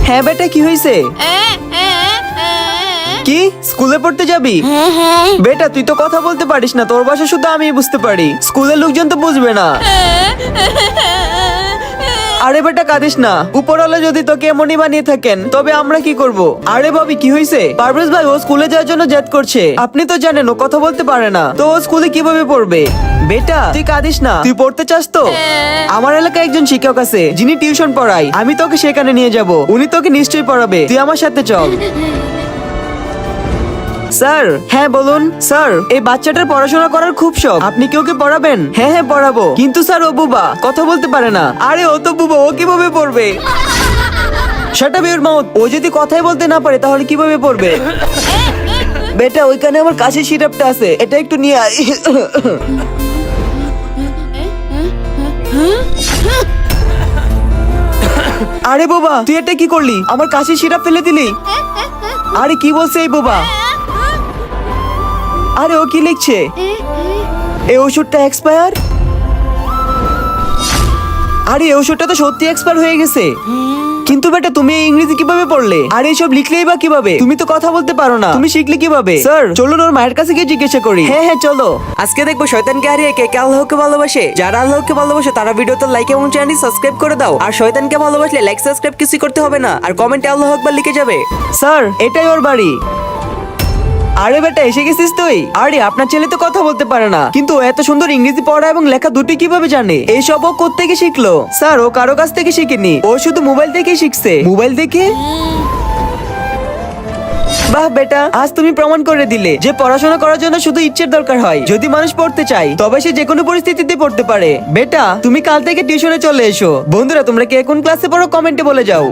হ্যাঁ বেটা, কি হয়েছে? কি স্কুলে পড়তে যাবি? বেটা তুই তো কথা বলতে পারিস না, তোর ভাষা শুধু আমি বুঝতে পারি, স্কুলের লোকজন তো বুঝবে না। আরে বেটা কাঁদিস না, উপরওয়ালা যদি তোকে এমনই বানিয়ে থাকেন তবে আমরা কি করব? আরে ভাবি কি হয়েছে? পারভেজ ভাই ও স্কুলে যাওয়ার জন্য জেদ করছে। আপনি তো জানেন ও কথা বলতে পারে না, তো ও স্কুলে কিভাবে পড়বে? বেটা তুই কাঁদিস না, তুই পড়তে চাস তো? আমার এলাকায় একজন শিক্ষক আছে যিনি টিউশন পড়ায়, আমি তোকে সেখানে নিয়ে যাব, উনি তোকে নিশ্চয়ই পড়াবে, তুই আমার সাথে চল। স্যার। হ্যাঁ বলুন। স্যার এই বাচ্চাটার পড়াশোনা করার খুব শখ, আপনি কি ওকে পড়াবেন? হ্যাঁ হ্যাঁ পড়াবো, কিন্তু স্যার ও বুবা, কথা বলতে পারে না। আরে ও তো বুবা, ও কিভাবে পড়বে? শাট আপ ইওর মাউথ, ও যদি কথাই বলতে না পারে তাহলে কিভাবে পড়বে? বেটা ওইখানে আমার কাশি সিরাপটা আছে, এটা একটু নিয়ে আয়। আরে বাবা তুই এটা কি করলি? আমার কাশি সিরাপ ফেলে দিলি। আরে কি বলছে এই বাবা? আরে ও কি লিখছে? এই ওষুধটা এক্সপায়ার। আরে এই ওষুধটা তো সত্যি এক্সপায়ার হয়ে গেছে। কিন্তু বেটা তুমি এই ইংরেজি কিভাবে পড়লে? আর এইসব লিখলেই বা কিভাবে? তুমি তো কথা বলতে পারো না, তুমি শিখলে কিভাবে? স্যার চলুন ওর মায়ের কাছে গিয়ে জিজ্ঞাসা করি। হ্যাঁ হ্যাঁ চলো। আজকে দেখবো শয়তানকে হারিয়ে কে কে আল্লাহকে ভালোবাসে। যারা আল্লাহকে ভালোবাসে তারা ভিডিওতে লাইক এবং চ্যানেল সাবস্ক্রাইব করে দাও। আর শয়তানকে ভালোবাসলে লাইক সাবস্ক্রাইব কিছু করতে হবে না, আর কমেন্টে আল্লাহু আকবার লিখে যাবে। স্যার এটাই ওর বাড়ি। আরে বেটা এসে গেছিস তুই? আরে আপনার ছেলে তো কথা বলতে পারে না, কিন্তু ও এত সুন্দর ইংরেজি পড়া এবং লেখা দুটি কিভাবে জানে? এইসব ও কোত্থেকে শিখলো? স্যার ও কারো কাছ থেকে শিখেনি, ও শুধু মোবাইল থেকেই শিখছে। মোবাইল দেখে? বাহ বেটা, আজ তুমি প্রমাণ করে দিলে যে পড়াশোনা করার জন্য শুধু ইচ্ছের দরকার হয়। যদি মানুষ পড়তে চায় তবে সে যে কোনো পরিস্থিতিতে পড়তে পারে। বেটা তুমি কাল থেকে টিউশনে চলে এসো। বন্ধুরা তোমরা কে কোন ক্লাসে পড়ো কমেন্টে বলে যাও।